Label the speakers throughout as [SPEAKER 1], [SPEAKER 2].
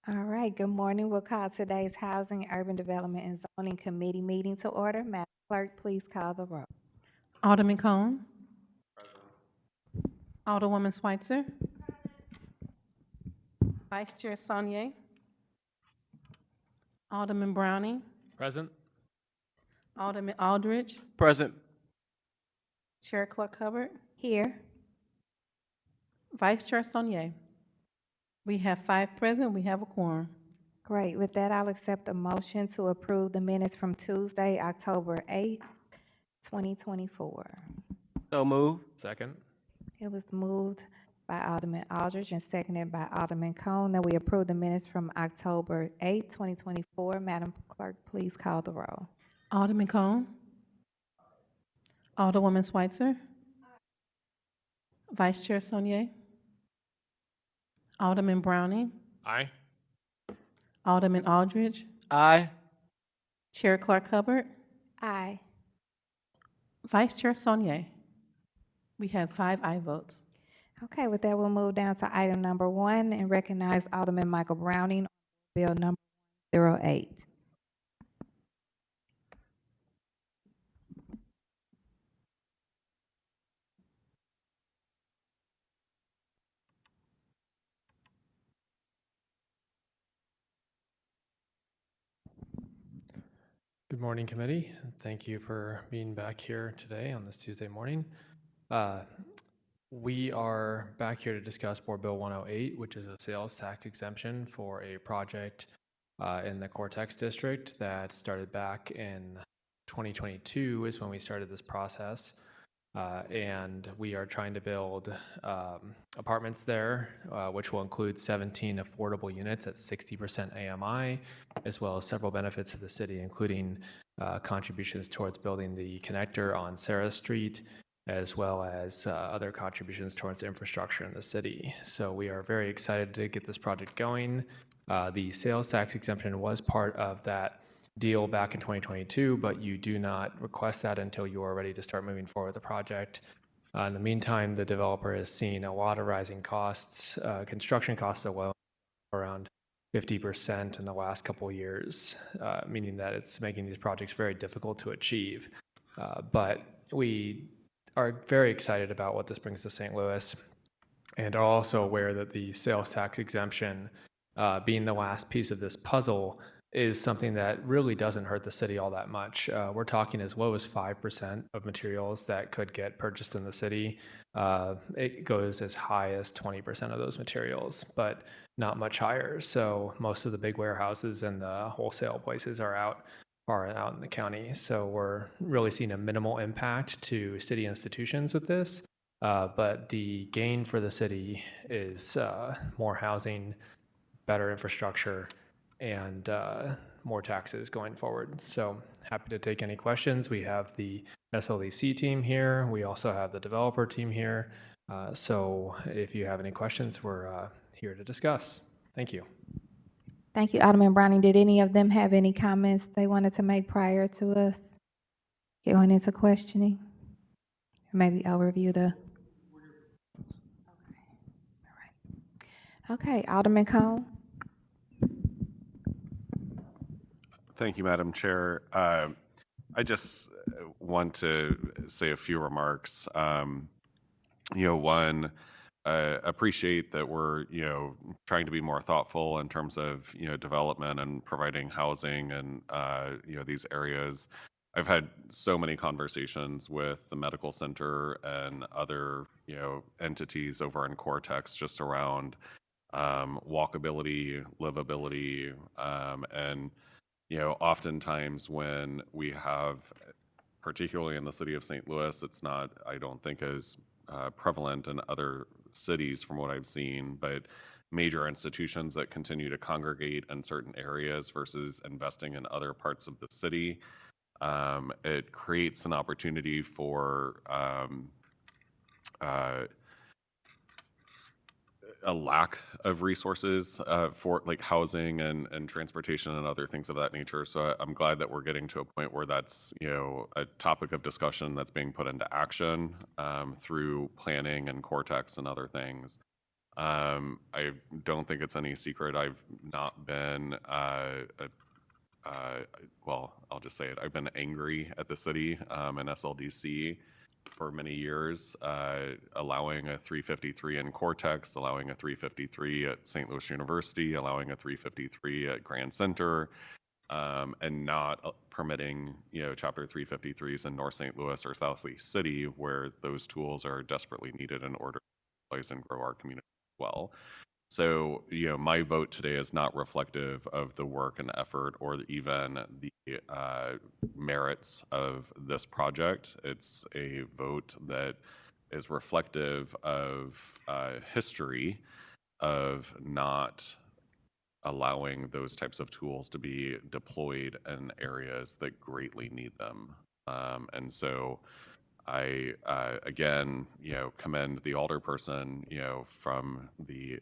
[SPEAKER 1] All right, good morning. We'll call today's Housing, Urban Development, and Zoning Committee meeting to order. Madam Clerk, please call the roll.
[SPEAKER 2] Alderman Cone. Alderwoman Schweitzer. Vice Chair Saunier. Alderman Browning.
[SPEAKER 3] Present.
[SPEAKER 2] Alderman Aldridge.
[SPEAKER 3] Present.
[SPEAKER 2] Chair Clark Hubbard.
[SPEAKER 1] Here.
[SPEAKER 2] Vice Chair Saunier. We have 5 present. We have a quorum.
[SPEAKER 1] Great. With that, I'll accept a motion to approve the minutes from Tuesday, October 8th, 2024.
[SPEAKER 3] So move. Second.
[SPEAKER 1] It was moved by Alderman Aldridge and seconded by Alderman Cone that we approve the minutes from October 8th, 2024. Madam Clerk, please call the roll.
[SPEAKER 2] Alderman Cone. Alderwoman Schweitzer. Vice Chair Saunier. Alderman Browning.
[SPEAKER 3] Aye.
[SPEAKER 2] Alderman Aldridge.
[SPEAKER 3] Aye.
[SPEAKER 2] Chair Clark Hubbard.
[SPEAKER 1] Aye.
[SPEAKER 2] Vice Chair Saunier. We have 5 aye votes.
[SPEAKER 1] Okay, with that, we'll move down to item number 1 and recognize Alderman Michael Browning on Bill number 08.
[SPEAKER 3] Good morning, committee. Thank you for being back here today on this Tuesday morning. We are back here to discuss Board Bill 108, which is a sales tax exemption for a project in the Cortex district that started back in 2022 is when we started this process. And we are trying to build apartments there, which will include 17 affordable units at 60% AMI, as well as several benefits to the city, including contributions towards building the connector on Sarah Street, as well as other contributions towards infrastructure in the city. So we are very excited to get this project going. The sales tax exemption was part of that deal back in 2022, but you do not request that until you are ready to start moving forward with the project. In the meantime, the developer has seen a lot of rising costs, construction costs alone around 50% in the last couple of years, meaning that it's making these projects very difficult to achieve. But we are very excited about what this brings to St. Louis and are also aware that the sales tax exemption, being the last piece of this puzzle, is something that really doesn't hurt the city all that much. We're talking as low as 5% of materials that could get purchased in the city. It goes as high as 20% of those materials, but not much higher. So most of the big warehouses and the wholesale places are far out in the county. So we're really seeing a minimal impact to city institutions with this. But the gain for the city is more housing, better infrastructure, and more taxes going forward. So happy to take any questions. We have the SLEC team here. We also have the developer team here. So if you have any questions, we're here to discuss. Thank you.
[SPEAKER 1] Thank you, Alderman Browning. Did any of them have any comments they wanted to make prior to us going into questioning? Maybe overview the. Okay, Alderman Cone.
[SPEAKER 4] Thank you, Madam Chair. I just want to say a few remarks. One, appreciate that we're, trying to be more thoughtful in terms of, development and providing housing and, these areas. I've had so many conversations with the medical center and other, entities over in Cortex just around walkability, livability, and oftentimes when we have, particularly in the city of St. Louis, it's not, I don't think, as prevalent in other cities from what I've seen, but major institutions that continue to congregate in certain areas versus investing in other parts of the city. It creates an opportunity for a lack of resources for like housing and transportation and other things of that nature. So I'm glad that we're getting to a point where that's a topic of discussion that's being put into action through planning and Cortex and other things. I don't think it's any secret. I've not been, well, I'll just say it. I've been angry at the city and SLDC for many years, allowing a 353 in Cortex, allowing a 353 at St. Louis University, allowing a 353 at Grand Center, and not permitting, Chapter 353s in North St. Louis or Southeast City, where those tools are desperately needed in order to stabilize and grow our community well. So, my vote today is not reflective of the work and effort or even the merits of this project. It's a vote that is reflective of history of not allowing those types of tools to be deployed in areas that greatly need them. And so I, again, commend the alderperson, from the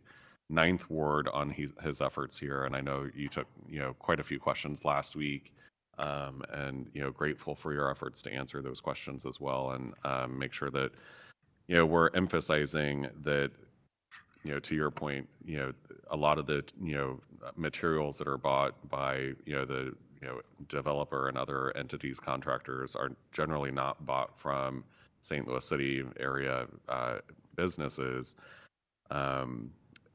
[SPEAKER 4] Ninth Ward on his efforts here. And I know you took, quite a few questions last week, and, grateful for your efforts to answer those questions as well, and make sure that, we're emphasizing that, to your point, a lot of the, materials that are bought by, the, developer and other entities, contractors, are generally not bought from St. Louis City area businesses.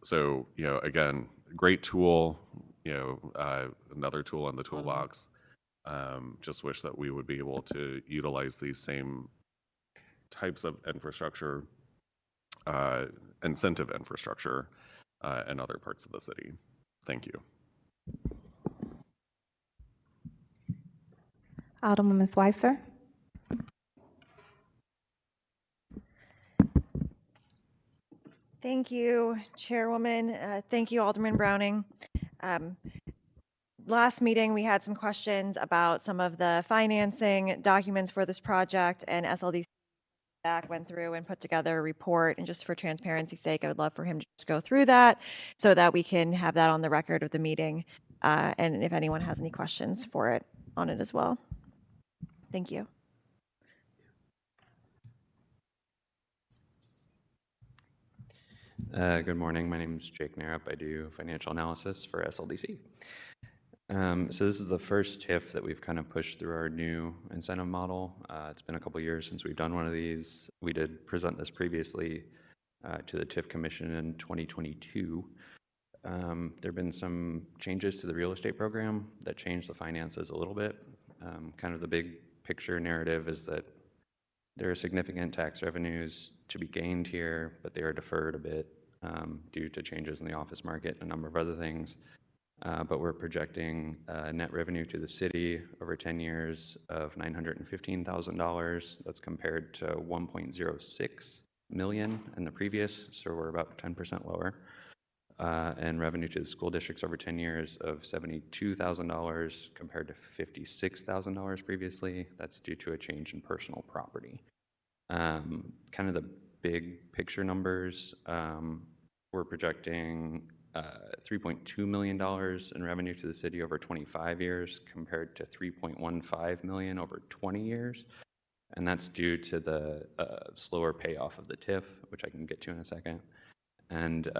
[SPEAKER 4] So, again, great tool, another tool in the toolbox. Just wish that we would be able to utilize these same types of infrastructure, incentive infrastructure, in other parts of the city. Thank you.
[SPEAKER 1] Alderwoman Schweitzer.
[SPEAKER 5] Thank you, Chairwoman. Thank you, Alderman Browning. Last meeting, we had some questions about some of the financing documents for this project, and SLDC went through and put together a report. And just for transparency's sake, I would love for him to just go through that so that we can have that on the record of the meeting. And if anyone has any questions for it on it as well. Thank you.
[SPEAKER 6] Good morning. My name is Jake Narup. I do financial analysis for SLDC. So this is the first TIF that we've kind of pushed through our new incentive model. It's been a couple years since we've done one of these. We did present this previously to the TIF Commission in 2022. There have been some changes to the real estate program that changed the finances a little bit. Kind of the big picture narrative is that there are significant tax revenues to be gained here, but they are deferred a bit due to changes in the office market and a number of other things. But we're projecting net revenue to the city over 10 years of $915,000. That's compared to 1.06 million in the previous, so we're about 10% lower. And revenue to the school districts over 10 years of $72,000 compared to $56,000 previously. That's due to a change in personal property. Kind of the big picture numbers, we're projecting $3.2 million in revenue to the city over 25 years compared to $3.15 million over 20 years. And that's due to the slower payoff of the TIF, which I can get to in a second. And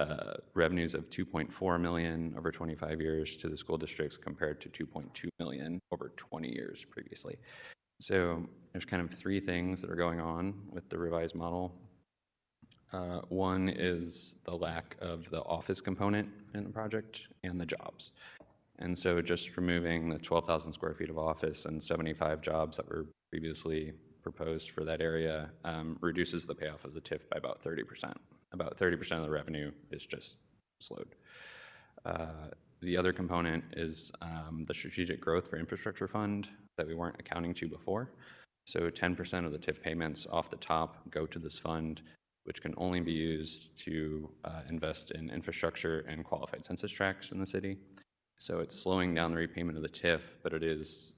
[SPEAKER 6] revenues of $2.4 million over 25 years to the school districts compared to $2.2 million over 20 years previously. So there's kind of three things that are going on with the revised model. One is the lack of the office component in the project and the jobs. And so just removing the 12,000 square feet of office and 75 jobs that were previously proposed for that area reduces the payoff of the TIF by about 30%. About 30% of the revenue is just slowed. The other component is the Strategic Growth for Infrastructure Fund that we weren't accounting to before. So 10% of the TIF payments off the top go to this fund, which can only be used to invest in infrastructure and qualified census tracts in the city. So it's slowing down the repayment of the TIF, but it is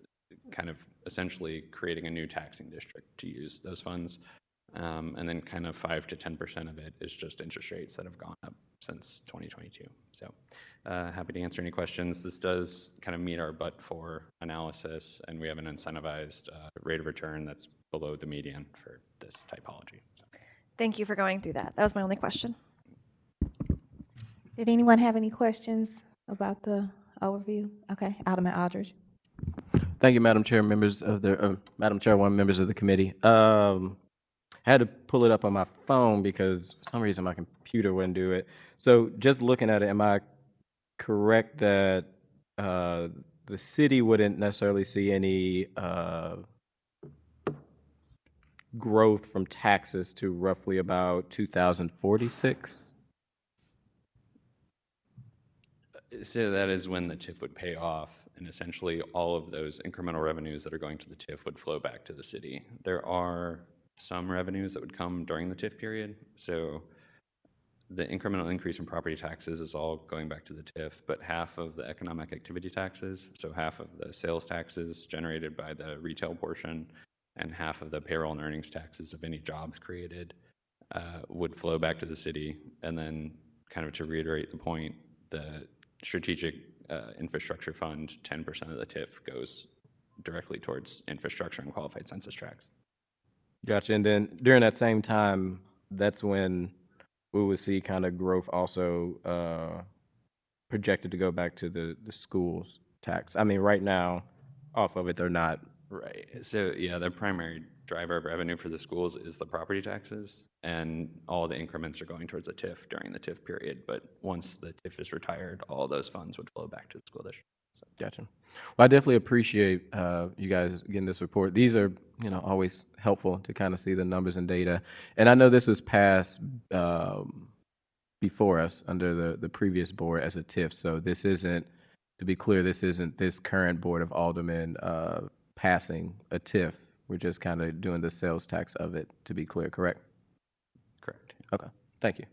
[SPEAKER 6] kind of essentially creating a new taxing district to use those funds. And then kind of 5 to 10% of it is just interest rates that have gone up since 2022. So happy to answer any questions. This does kind of meet our but-for analysis, and we have an incentivized rate of return that's below the median for this typology. So.
[SPEAKER 5] Thank you for going through that. That was my only question.
[SPEAKER 1] Did anyone have any questions about the overview? Okay, Alderman Aldridge.
[SPEAKER 7] Thank you, Madam Chair, members of the, Madam Chairwoman, members of the committee. I had to pull it up on my phone because for some reason my computer wouldn't do it. So just looking at it, am I correct that the city wouldn't necessarily see any growth from taxes to roughly about 2046?
[SPEAKER 6] So that is when the TIF would pay off, and essentially all of those incremental revenues that are going to the TIF would flow back to the city. There are some revenues that would come during the TIF period, so the incremental increase in property taxes is all going back to the TIF, but half of the economic activity taxes, so half of the sales taxes generated by the retail portion, and half of the payroll and earnings taxes of any jobs created would flow back to the city. And then, kind of to reiterate the point, the strategic infrastructure fund, 10% of the TIF goes directly towards infrastructure and qualified census tracts.
[SPEAKER 7] Gotcha. And then during that same time, that's when we would see kind of growth also projected to go back to the schools tax. I mean, right now, off of it, they're not.
[SPEAKER 6] Right. So yeah, the primary driver of revenue for the schools is the property taxes, and all the increments are going towards the TIF during the TIF period. But once the TIF is retired, all those funds would flow back to the school district. So.
[SPEAKER 7] Gotcha. Well, I definitely appreciate you guys getting this report. These are, always helpful to kind of see the numbers and data. And I know this was passed before us under the previous board as a TIF. So this isn't, to be clear, this isn't this current Board of Aldermen passing a TIF. We're just kind of doing the sales tax of it, to be clear, correct?
[SPEAKER 6] Correct.
[SPEAKER 7] Okay, thank you.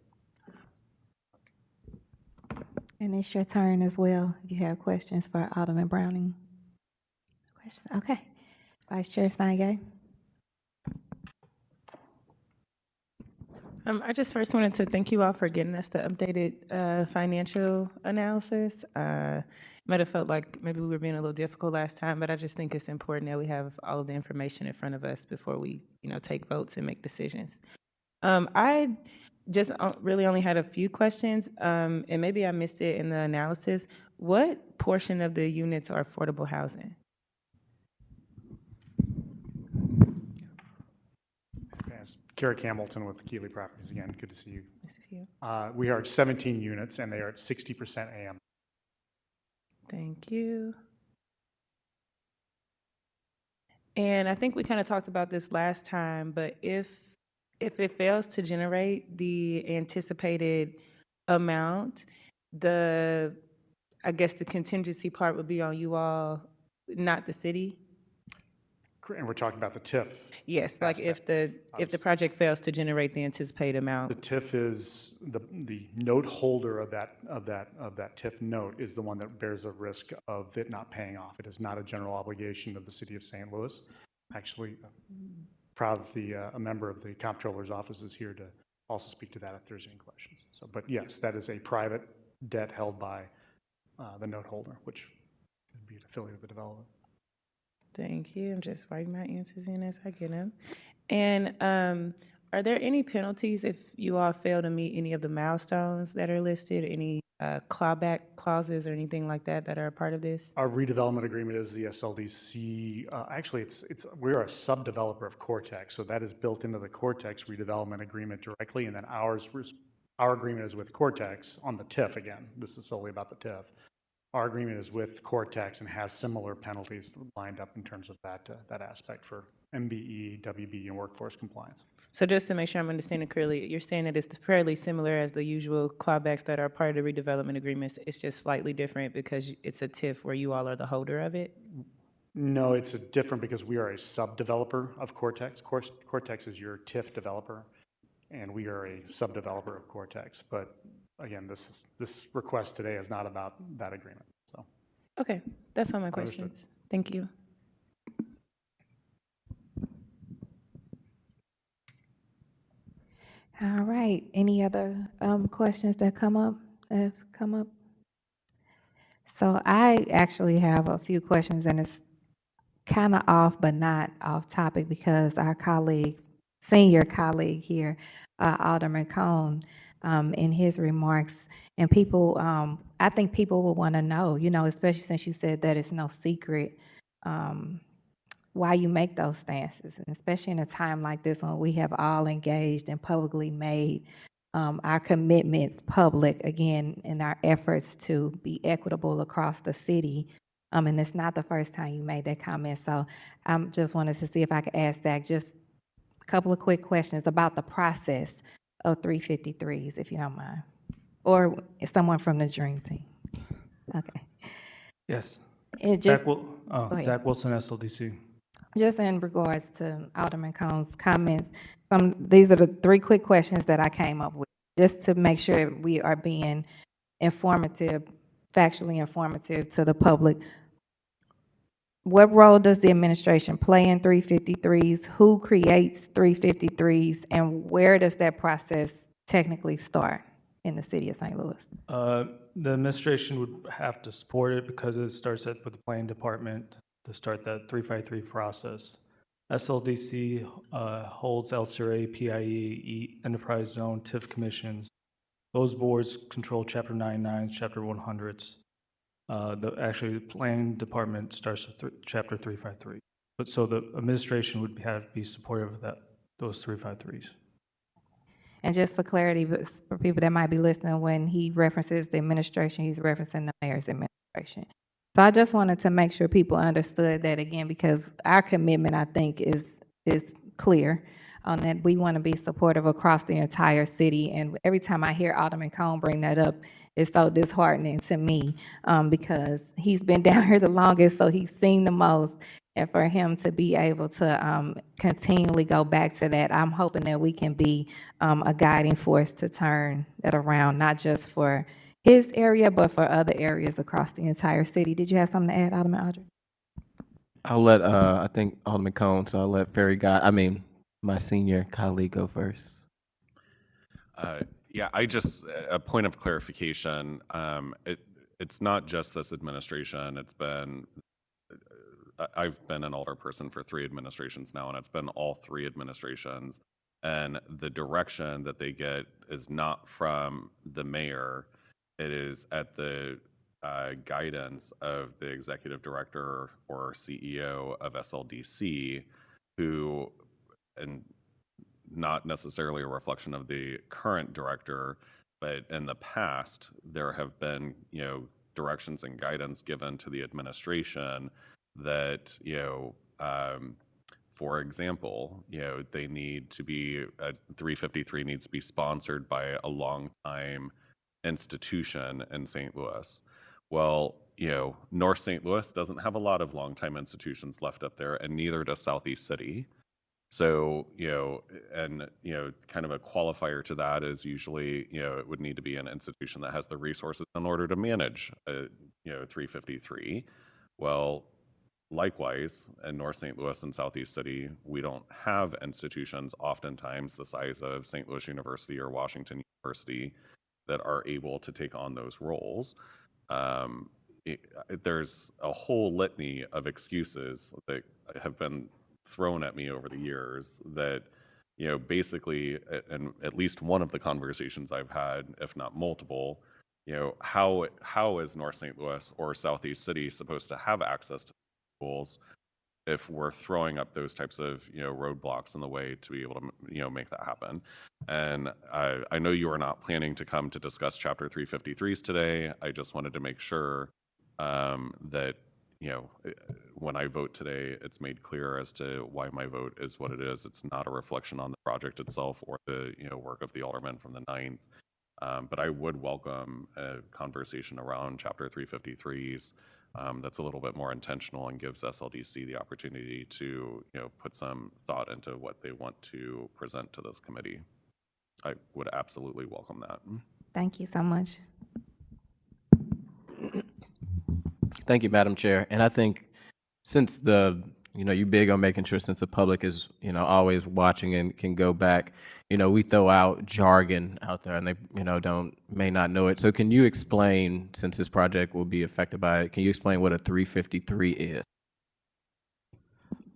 [SPEAKER 1] And it's your turn as well, if you have questions for Alderman Browning. Question, okay. Vice Chair Steingay.
[SPEAKER 8] I just first wanted to thank you all for getting us the updated financial analysis. Might have felt like maybe we were being a little difficult last time, but I just think it's important that we have all of the information in front of us before we, take votes and make decisions. I just really only had a few questions, and maybe I missed it in the analysis. What portion of the units are affordable housing?
[SPEAKER 9] Yes, Carrick Hamilton with Keeley Properties again. Good to see you.
[SPEAKER 8] Nice to see you.
[SPEAKER 9] We are at 17 units, and they are at 60% AM.
[SPEAKER 8] Thank you. And I think we kind of talked about this last time, but if it fails to generate the anticipated amount, I guess the contingency part would be on you all, not the city?
[SPEAKER 9] And we're talking about the TIF.
[SPEAKER 8] Yes, like if the project fails to generate the anticipated
[SPEAKER 9] The
[SPEAKER 8] amount.
[SPEAKER 9] TIF is the note holder of that TIF note is the one that bears the risk of it not paying off. It is not a general obligation of the city of St. Louis. Actually, proud that a member of the comptroller's office is here to also speak to that if there's any questions. So, but yes, that is a private debt held by the note holder, which would be an affiliate of the developer.
[SPEAKER 8] Thank you. I'm just writing my answers in as I get them. And are there any penalties if you all fail to meet any of the milestones that are listed? Any clawback clauses or anything like that that are a part of this?
[SPEAKER 9] Our redevelopment agreement is the SLDC. Actually, we're a sub-developer of Cortex, so that is built into the Cortex redevelopment agreement directly, and then our agreement is with Cortex on the TIF again. This is solely about the TIF. Our agreement is with Cortex and has similar penalties lined up in terms of that aspect for MBE, WB, and workforce compliance.
[SPEAKER 8] So just to make sure I'm understanding clearly, you're saying that it's fairly similar as the usual clawbacks that are part of the redevelopment agreements. It's just slightly different because it's a TIF where you all are the holder of it?
[SPEAKER 9] No, it's different because we are a sub-developer of Cortex. Cortex is your TIF developer, and we are a sub-developer of Cortex. But again, this request today is not about that agreement. So,
[SPEAKER 8] okay, that's all my
[SPEAKER 9] Understood.
[SPEAKER 8] questions. Thank you.
[SPEAKER 1] All right, any other questions that have come up? So I actually have a few questions, and it's kind of off, but not off topic, because our senior colleague here, Alderman Cone, in his remarks. And people, I think people will want to know, you know, especially since you said that it's no secret, why you make those stances, and especially in a time like this when we have all engaged and publicly made our commitments public again in our efforts to be equitable across the city. And it's not the first time you made that comment. So I just wanted to see if I could ask Zach just a couple of quick questions about the process of 353s, if you don't mind, or someone from the Dream Team. Okay.
[SPEAKER 9] Yes.
[SPEAKER 1] It just,
[SPEAKER 9] Go
[SPEAKER 1] ahead.
[SPEAKER 9] Zach Wilson, SLDC.
[SPEAKER 1] just in regards to Alderman Cohn's comments, these are the three quick questions that I came up with, just to make sure we are being informative, factually informative to the public. What role does the administration play in 353s? Who creates 353s? And where does that process technically start in the city of St. Louis?
[SPEAKER 9] The administration would have to support it because it starts with the planning department to start that 353 process. SLDC holds LCRA, PIE, Enterprise Zone, TIF commissions. Those boards control Chapter 99s, Chapter 100s. The planning department starts with Chapter 353. But so the administration would have to be supportive of those 353s.
[SPEAKER 1] And just for clarity, but for people that might be listening, when he references the administration, he's referencing the mayor's administration. So I just wanted to make sure people understood that again, because our commitment, I think, is clear on that we want to be supportive across the entire city. And every time I hear Alderman Cone bring that up, it's so disheartening to me because he's been down here the longest, so he's seen the most. And for him to be able to continually go back to that, I'm hoping that we can be a guiding force to turn that around, not just for his area, but for other areas across the entire city. Did you have something to add, Alderman Aldridge?
[SPEAKER 7] I'll let, I think Alderman Cone, so I'll let my senior colleague go first.
[SPEAKER 4] Yeah, a point of clarification. It's not just this administration. I've been an alderperson for 3 administrations now, and it's been all 3 administrations. And the direction that they get is not from the mayor. It is at the guidance of the executive director or CEO of SLDC, who, and not necessarily a reflection of the current director, but in the past, there have been, directions and guidance given to the administration that, for example, they need to be, 353 needs to be sponsored by a long-time institution in St. Louis. Well, North St. Louis doesn't have a lot of long-time institutions left up there, and neither does Southeast City. So, kind of a qualifier to that is usually, it would need to be an institution that has the resources in order to manage, 353. Well, likewise, in North St. Louis and Southeast City, we don't have institutions oftentimes the size of St. Louis University or Washington University that are able to take on those roles. There's a whole litany of excuses that have been thrown at me over the years that, basically, in at least one of the conversations I've had, if not multiple, how is North St. Louis or Southeast City supposed to have access to schools if we're throwing up those types of, roadblocks in the way to be able to, make that happen? And I know you are not planning to come to discuss Chapter 353s today. I just wanted to make sure that, when I vote today, it's made clear as to why my vote is what it is. It's not a reflection on the project itself or the, work of the alderman from the 9th. But I would welcome a conversation around Chapter 353s that's a little bit more intentional and gives SLDC the opportunity to, put some thought into what they want to present to this committee. I would absolutely welcome that.
[SPEAKER 1] Thank you so much.
[SPEAKER 7] Thank you, Madam Chair. And I think since you big on making sure since the public is, always watching and can go back, we throw out jargon out there and they, may not know it. So can you explain, since this project will be affected by it, can you explain what a 353 is?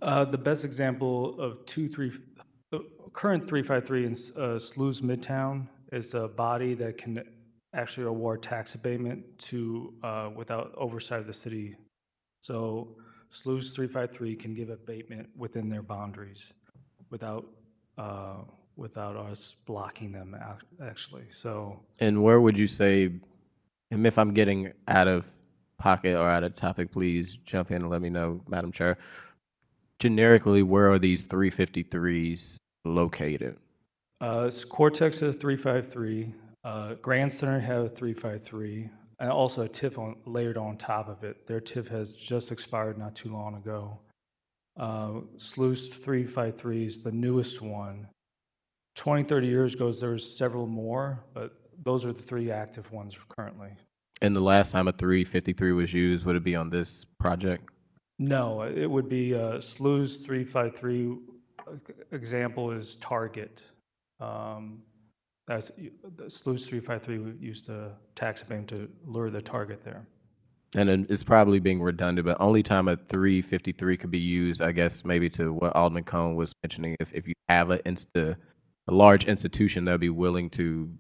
[SPEAKER 9] The best example of the current 353 in SLU's Midtown
[SPEAKER 10] is a body that can actually award tax abatement to, without oversight of the city. So SLUS 353 can give abatement within their boundaries without, without us blocking them, actually. So
[SPEAKER 7] And where would you say, and if I'm getting out of pocket or out of topic, please jump in and let me know, Madam Chair. Generically, where are these 353s located?
[SPEAKER 10] Cortex has 353. Grand Center have 353, and also a TIF layered on top of it. Their TIF has just expired not too long ago. SLUS 353 is the newest one. 20, 30 years ago, there was several more, but those are the three active ones currently.
[SPEAKER 7] And the last time a 353 was used, would it be on this project?
[SPEAKER 10] No, it would be SLUS 353. Example is Target. That's the SLUS 353 used the tax abatement to lure the target there.
[SPEAKER 7] And then it's probably being redundant, but only time a 353 could be used, I guess, maybe to what Alderman Cone was mentioning, if you have a large institution that would be willing to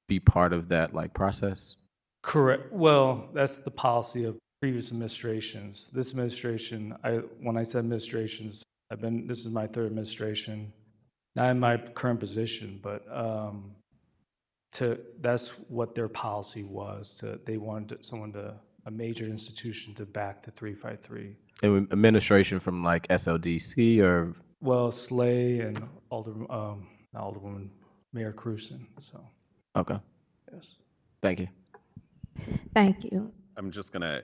[SPEAKER 7] be part of that like process.
[SPEAKER 10] Correct. Well, that's the policy of previous administrations. This administration, when I said administrations, this is my third administration, not in my current position, but that's what their policy was. They wanted a major institution to back the 353.
[SPEAKER 7] And administration from like SLDC or?
[SPEAKER 10] Well, Slay and Alderwoman Mayor Cruzen. So.
[SPEAKER 7] Okay.
[SPEAKER 10] Yes.
[SPEAKER 7] Thank you.
[SPEAKER 1] Thank you.
[SPEAKER 4] I'm just going to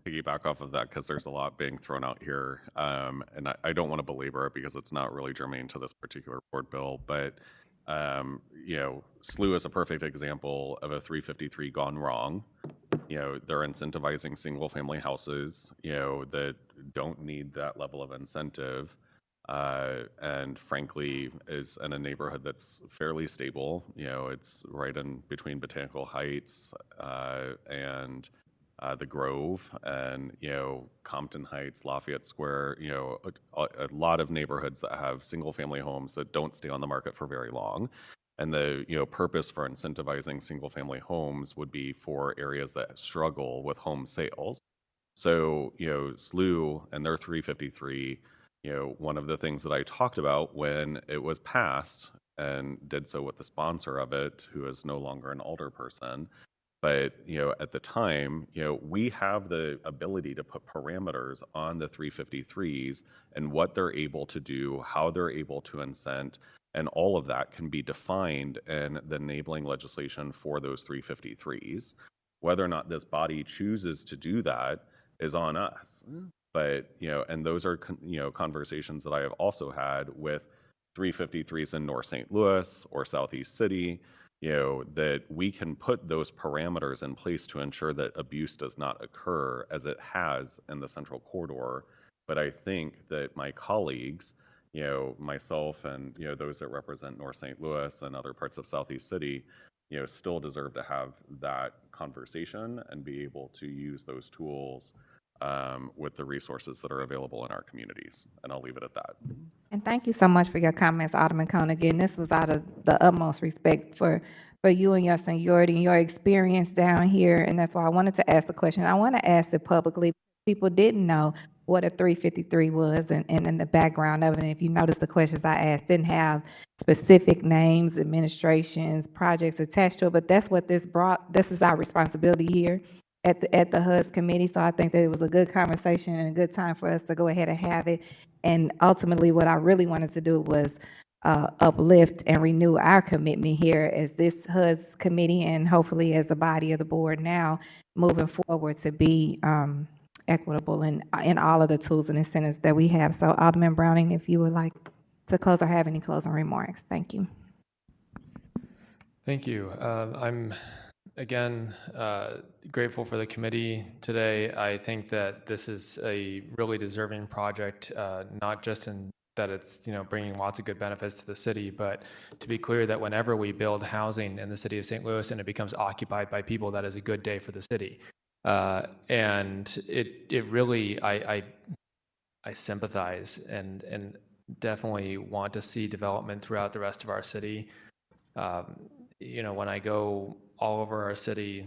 [SPEAKER 4] piggyback off of that because there's a lot being thrown out here. And I don't want to belabor it because it's not really germane to this particular board bill. But, SLU is a perfect example of a 353 gone wrong. They're incentivizing single family houses, that don't need that level of incentive. And frankly, is in a neighborhood that's fairly stable. It's right in between Botanical Heights and the Grove, and Compton Heights, Lafayette Square. A lot of neighborhoods that have single-family homes that don't stay on the market for very long. And the purpose for incentivizing single-family homes would be for areas that struggle with home sales. So SLU and their 353. One of the things that I talked about when it was passed, and did so with the sponsor of it, who is no longer an alderperson, but at the time, we have the ability to put parameters on the 353s and what they're able to do, how they're able to incent, and all of that can be defined in the enabling legislation for those 353s. Whether or not this body chooses to do that is on us. But, and those are, conversations that I have also had with 353s in North St. Louis or Southeast City, that we can put those parameters in place to ensure that abuse does not occur as it has in the Central Corridor. But I think that my colleagues, myself and, those that represent North St. Louis and other parts of Southeast City, still deserve to have that conversation and be able to use those tools with the resources that are available in our communities. And I'll leave it at that.
[SPEAKER 1] And thank you so much for your comments, Alderman Cone. Again, this was out of the utmost respect for you and your seniority and your experience down here. And that's why I wanted to ask the question. I want to ask it publicly. People didn't know what a 353 was and in the background of it. And if you notice, the questions I asked didn't have specific names, administrations, projects attached to it, but that's what this brought. This is our responsibility here at the HUD committee. So I think that it was a good conversation and a good time for us to go ahead and have it. And ultimately, what I really wanted to do was uplift and renew our commitment here as this HUD committee, and hopefully as the body of the board now moving forward to be equitable in all of the tools and incentives that we have. So Alderman Browning, if you would like to close or have any closing remarks. Thank you.
[SPEAKER 3] Thank you. I'm again grateful for the committee today. I think that this is a really deserving project, not just in that it's bringing lots of good benefits to the city, but to be clear that whenever we build housing in the city of St. Louis and it becomes occupied by people, that is a good day for the city. And it really, I sympathize and definitely want to see development throughout the rest of our city. When I go all over our city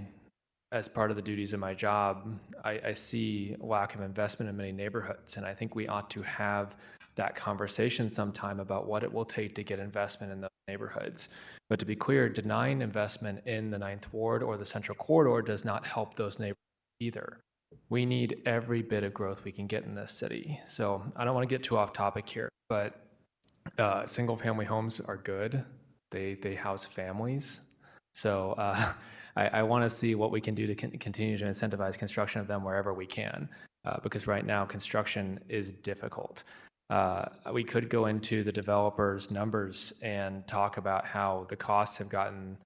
[SPEAKER 3] as part of the duties of my job, I see lack of investment in many neighborhoods, and I think we ought to have that conversation sometime about what it will take to get investment in those neighborhoods. But to be clear, denying investment in the Ninth Ward or the Central Corridor does not help those neighborhoods either. We need every bit of growth we can get in this city. So I don't want to get too off topic here, but single-family homes are good. They house families. So I want to see what we can do to continue to incentivize construction of them wherever we can, because right now construction is difficult. We could go into the developers' numbers and talk about how the costs have gotten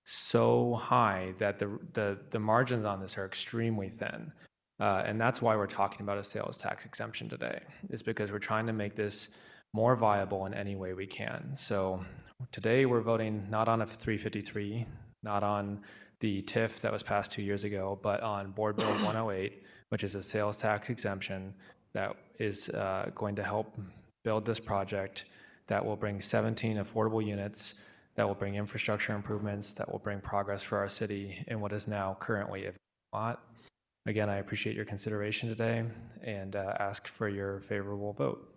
[SPEAKER 3] so high that the margins on this are extremely thin. And that's why we're talking about a sales tax exemption today, is because we're trying to make this more viable in any way we can. So today we're voting not on a 353, not on the TIF that was passed 2 years ago, but on Board Bill 108, which is a sales tax exemption that is going to help build this project, that will bring 17 affordable units, that will bring infrastructure improvements, that will bring progress for our city in what is now currently a lot. Again, I appreciate your consideration today and ask for your favorable vote.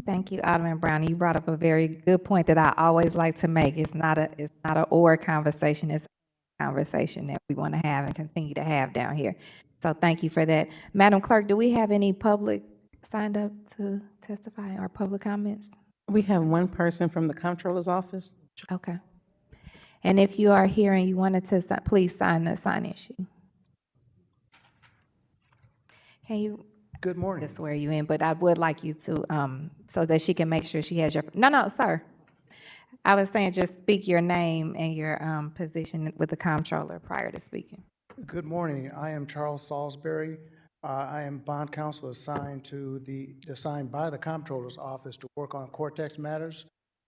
[SPEAKER 1] Thank you, Alderman Brown. You brought up a very good point that I always like to make. It's not a or conversation. It's a conversation that we want to have and continue to have down here. So thank you for that. Madam Clerk, do we have any public signed up to testify or public comments?
[SPEAKER 8] We have one person from the Comptroller's office.
[SPEAKER 1] Okay. And if you are here and you wanted to, please sign the sign-in sheet. Can you?
[SPEAKER 11] Good morning.
[SPEAKER 1] To swear you in, but I would like you to, so that she can make sure she has your, no, sir. I was saying just speak your name and your position with the comptroller prior to speaking.
[SPEAKER 11] Good morning. I am Charles Salisbury. I am bond counsel assigned by the Comptroller's office to work on Cortex matters.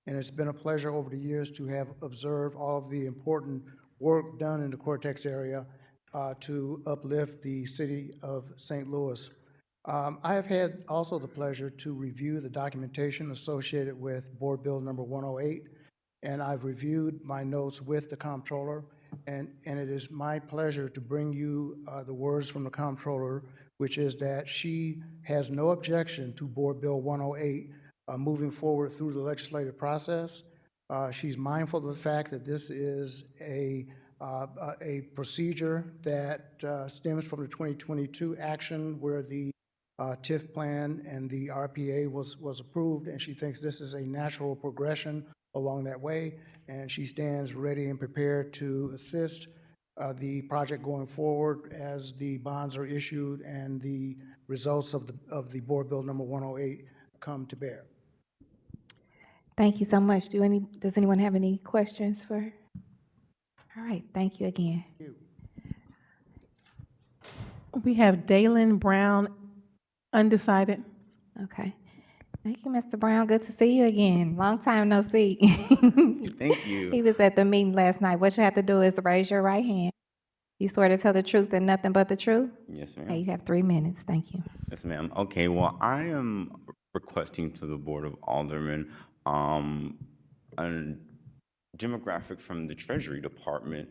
[SPEAKER 11] And it's been a pleasure over the years to have observed all of the important work done in the Cortex area to uplift the city of St. Louis. I have had also the pleasure to review the documentation associated with Board Bill number 108, and I've reviewed my notes with the comptroller, and it is my pleasure to bring you the words from the comptroller, which is that she has no objection to Board Bill 108 moving forward through the legislative process. She's mindful of the fact that this is a procedure that stems from the 2022 action where the TIF plan and the RPA was approved, and she thinks this is a natural progression along that way, and she stands ready and prepared to assist the project going forward as the bonds are issued and the results of the Board Bill number 108 come to bear.
[SPEAKER 1] Thank you so much. Does anyone have any questions for her? All right, thank you again.
[SPEAKER 11] Thank you.
[SPEAKER 8] We have Dalen Brown, undecided.
[SPEAKER 1] Okay. Thank you, Mr. Brown. Good to see you again. Long time no see.
[SPEAKER 12] Thank you.
[SPEAKER 1] He was at the meeting last night. What you have to do is raise your right hand. You swear to tell the truth and nothing but the truth?
[SPEAKER 12] Yes,
[SPEAKER 1] Okay,
[SPEAKER 12] ma'am.
[SPEAKER 1] you have 3 minutes. Thank you.
[SPEAKER 12] Yes, ma'am. Okay, well, I am requesting to the Board of Aldermen a demographic from the Treasury Department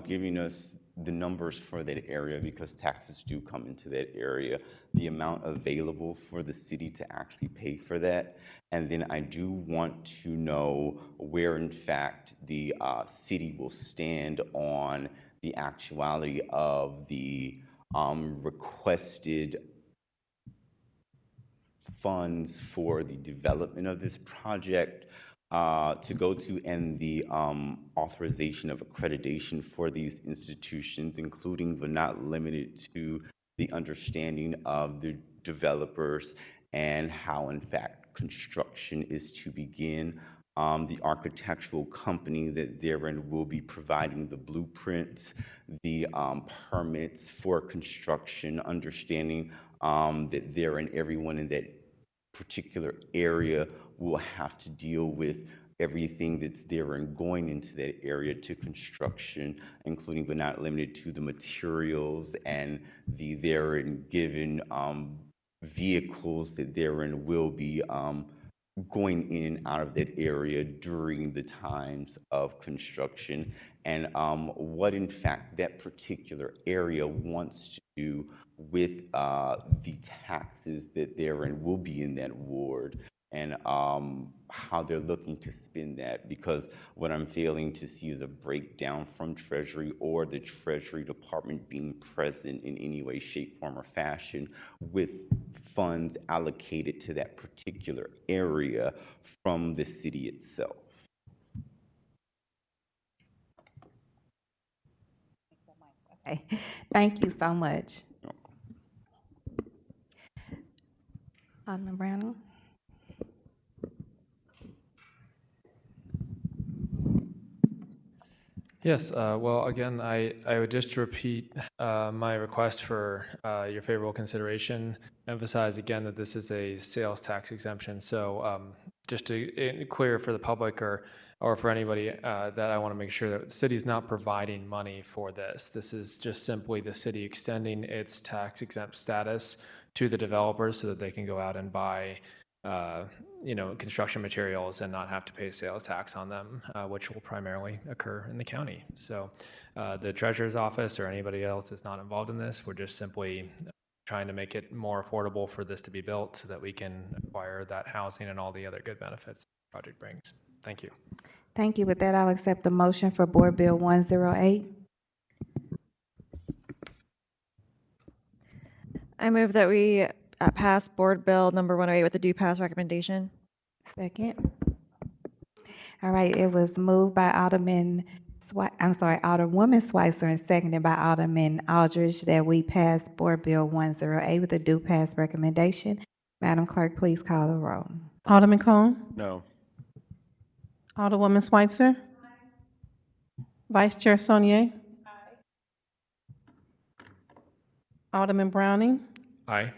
[SPEAKER 12] giving us the numbers for that area, because taxes do come into that area, the amount available for the city to actually pay for that. And then I do want to know where, in fact, the city will stand on the actuality of the requested funds for the development of this project to go to, and the authorization of accreditation for these institutions, including but not limited to the understanding of the developers and how, in fact, construction is to begin. The architectural company that therein will be providing the blueprints, the permits for construction, understanding that therein everyone in that particular area will have to deal with everything that's there and going into that area to construction, including but not limited to the materials and the therein given vehicles that therein will be going in and out of that area during the times of construction, and what in fact that particular area wants to do with the taxes that they're in, will be in that ward, and how they're looking to spend that. Because what I'm failing to see is a breakdown from Treasury or the Treasury Department being present in any way, shape, form, or fashion with funds allocated to that particular area from the city itself.
[SPEAKER 1] Okay. Thank you so much. Alderman Browning?
[SPEAKER 3] Yes, well, again, I would just repeat my request for your favorable consideration, emphasize again that this is a sales tax exemption. So just to clear for the public or for anybody that I want to make sure that the city's not providing money for this. This is just simply the city extending its tax exempt status to the developers so that they can go out and buy construction materials and not have to pay sales tax on them, which will primarily occur in the county. So the treasurer's office or anybody else is not involved in this. We're just simply trying to make it more affordable for this to be built so that we can acquire that housing and all the other good benefits the project brings. Thank you.
[SPEAKER 1] Thank you. With that, I'll accept the motion for Board Bill 108.
[SPEAKER 5] I move that we pass Board Bill number 108 with a due pass recommendation.
[SPEAKER 1] Second. All right, it was moved by Alderwoman Schweitzer and seconded by Alderman Aldridge that we pass Board Bill 108 with a due pass recommendation. Madam Clerk, please call the roll.
[SPEAKER 2] Alderman Cone?
[SPEAKER 4] No.
[SPEAKER 2] Alderwoman Schweitzer? Vice Chair Saunier? Alderman Browning?
[SPEAKER 3] Aye.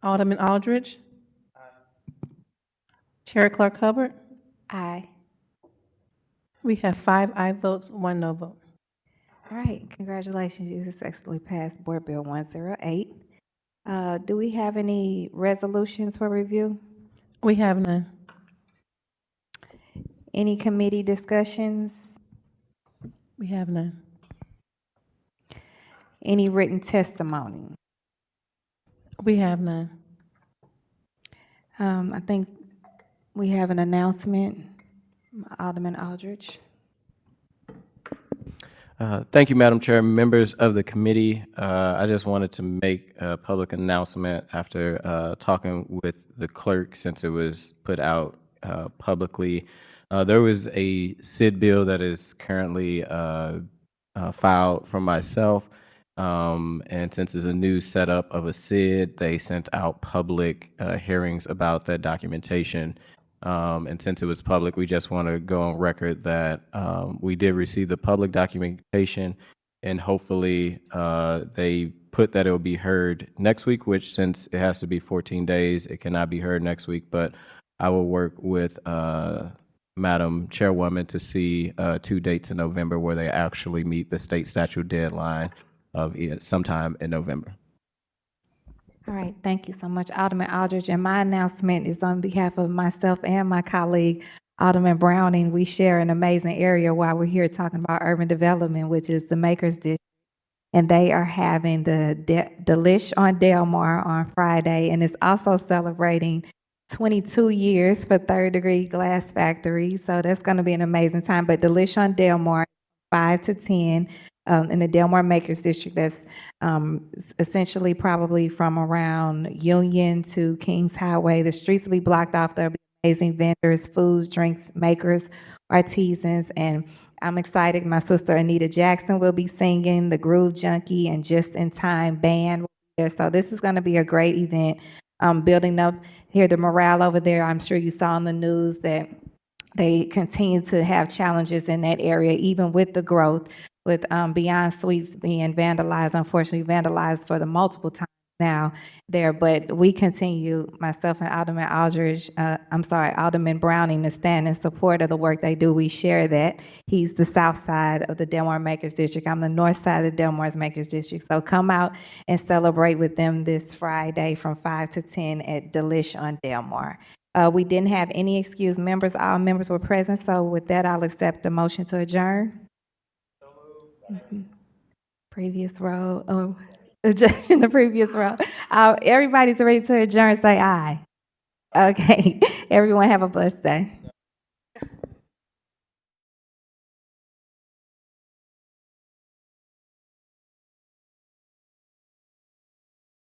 [SPEAKER 2] Alderman Aldridge? Chair Clark Hubbard?
[SPEAKER 1] Aye.
[SPEAKER 2] We have 5 aye votes, 1 no vote.
[SPEAKER 1] All right, congratulations, you successfully passed Board Bill 108. Do we have any resolutions for review?
[SPEAKER 2] We have none.
[SPEAKER 1] Any committee discussions?
[SPEAKER 2] We have none.
[SPEAKER 1] Any written testimony?
[SPEAKER 2] We have none.
[SPEAKER 1] I think we have an announcement. Alderman Aldridge.
[SPEAKER 7] Thank you, Madam Chair. Members of the committee, I just wanted to make a public announcement after talking with the clerk since it was put out publicly. There was a SID bill that is currently filed from myself. And since it's a new setup of a SID, they sent out public hearings about that documentation. And since it was public, we just want to go on record that we did receive the public documentation, and hopefully they put that it will be heard next week, which since it has to be 14 days, it cannot be heard next week. But I will work with Madam Chairwoman to see 2 dates in November where they actually meet the state statute deadline of sometime in November.
[SPEAKER 1] All right, thank you so much, Alderman Aldridge. And my announcement is on behalf of myself and my colleague, Alderman Browning. We share an amazing area while we're here talking about urban development, which is the Makers District. And they are having the Delish on Delmar on Friday, and it's also celebrating 22 years for Third Degree Glass Factory. So that's going to be an amazing time. But Delish on Delmar, 5 to 10. In the Delmar Makers District, that's essentially probably from around Union to Kings Highway. The streets will be blocked off. There'll be amazing vendors, foods, drinks, makers, artisans, and I'm excited. My sister Anita Jackson will be singing, the Groove Junkie and Just in Time band will be there. So this is going to be a great event. Building up here the morale over there. I'm sure you saw in the news that they continue to have challenges in that area, even with the growth. With Beyond Sweets being vandalized, unfortunately vandalized for the multiple times now there, but we continue, myself and Alderman Alderman Browning, to stand in support of the work they do. We share that. He's the south side of the Delmar Makers District. I'm the north side of the Delmar's Makers District. So come out and celebrate with them this Friday from 5 to 10 at Delish on Delmar. We didn't have any excused members. All members were present. So with that, I'll accept the motion to adjourn. Mhm. Previous row, objection to previous row. Everybody's ready to adjourn, say aye. Okay, everyone have a blessed day.